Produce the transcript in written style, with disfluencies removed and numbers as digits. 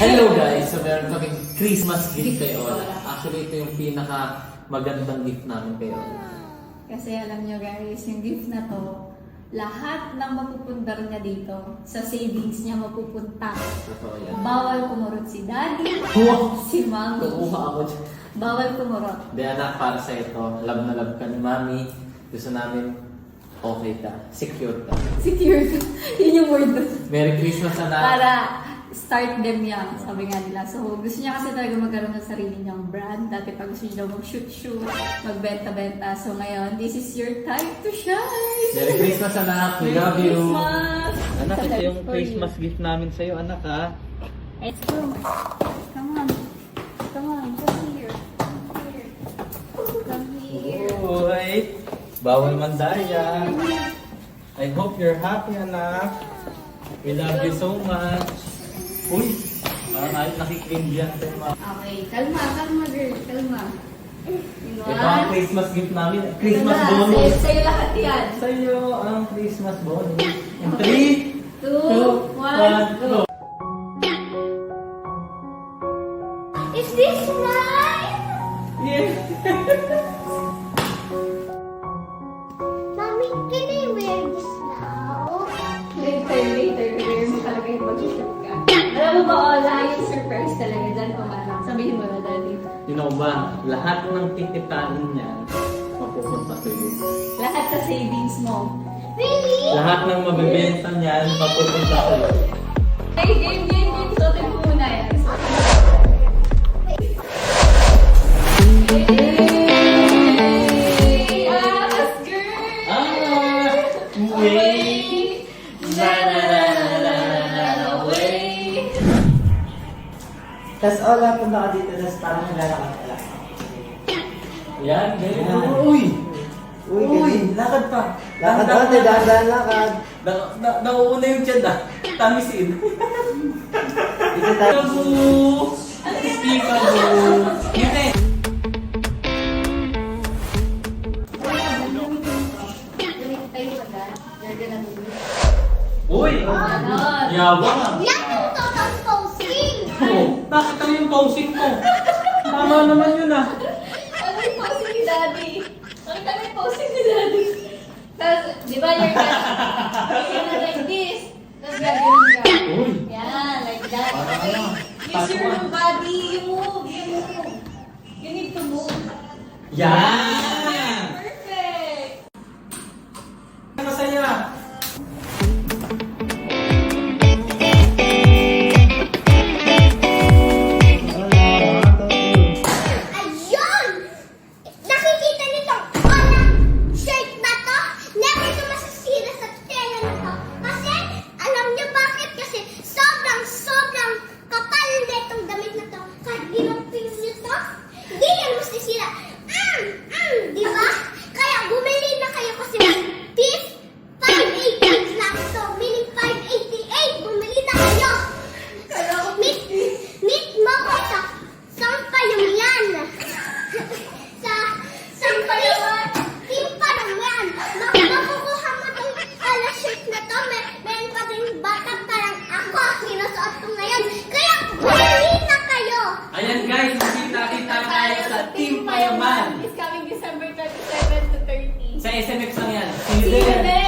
Hello guys! So meron kaming Christmas gift kay Ola. Actually, ito yung pinaka magandang gift namin kay Ola. Kasi alam nyo guys, yung gift na to, lahat ng mapupundar niya dito, sa savings niya mapupunta. Totoo yan. Bawal kumurot si daddy, Wow! si mommy. Kukuha ako dyan. Bawal kumurot. Di anak, para sa ito, love na love ka ni Mami. Gusto namin okay ka, secure ka. Secure. Yun yung word doon. Merry Christmas anak! Para start them young, sabi nga nila. So, gusto niya kasi talaga magkaroon ng sarili niyang brand. Dati pa gusto niya daw mag-shoot-shoot, magbenta-benta. So, ngayon, this is your time to shine! Merry Christmas anak! We love you! Christmas! Anak, ito yung For Christmas gift namin sa'yo, anak ha. Let's go. Come on. Come on. Come here. Come here. Uy! Bawal mandaya. I hope you're happy, anak. We love you so much. Uy! Parang ayot nakikrim dyan. Okay. Kalma. Kalma, girl. Kalma. Ito ang Christmas gift namin. Christmas bonus. Sa'yo lahat yan. Sa'yo ang Christmas bonus. In 3, 2, 1, go. Is this mine? Yeah! Mommy, can I wear this now? Later, kaya mo talaga yung mag-shoot ka. Alam mo ba, Ola, yung surprise talaga dyan pumalang. Sabihin mo na, daddy. You know ba, lahat ng tititanin niyan, mapupunta sa iyo. Lahat sa savings mo. Really? Lahat ng mabibenta niyan, mapupunta sa iyo. Hey, game. Suotin mo muna yan. Hey! Akas, girl! Ah! Wait! Na na na na na na na wait! Tapos Ola, punta ka dito, tapos parang naglalakad ka lang. Yan, ganyan. Yan. Uy! Uy, Uy! ganun. Lakad pa! Lakad ate, dahan-dahan lakad. Nauuna yung tiyan na. Tamisin. Dito tayo. Peekaboo! Peekaboo! Yan eh! Uy! Yabang! Yan yung total posting! Oh, nakita niyo yung posing mo. Tama naman yun ah. Ano yung posing ni daddy? Nakita mo yung posing ni daddy? Tapos, di ba you're gonna like this? Tapos gagawin ka. Uy! Yan, like that. Parang Okay? ano, Use your tatuan. body. You move. You need to move. Yan! Perfect! Masaya! Ayun! Nakikita niyo to? Walang shirt na to? Never to masasira sa tela na to. Kasi, alam niyo bakit? Kasi sobrang kapal na itong damit na to. Kahit ginapin niyo to, hindi yan masisira. Di ba? Kaya bumili na kayo kasi piece 588 lang to. Meaning 588. Bumili na kayo. Meet mo ko sa Sampayuyan. sa Sampayuyan. Timpanawan. Makukuha mo tong shirt na to. Meron pa din batang parang ako. Sinusuot ko ngayon. Kaya bumili na kayo. Ayan guys, kita tayo sa Team Payaman. It's coming December 27 to 30. Sa SMX lang yan. See you there!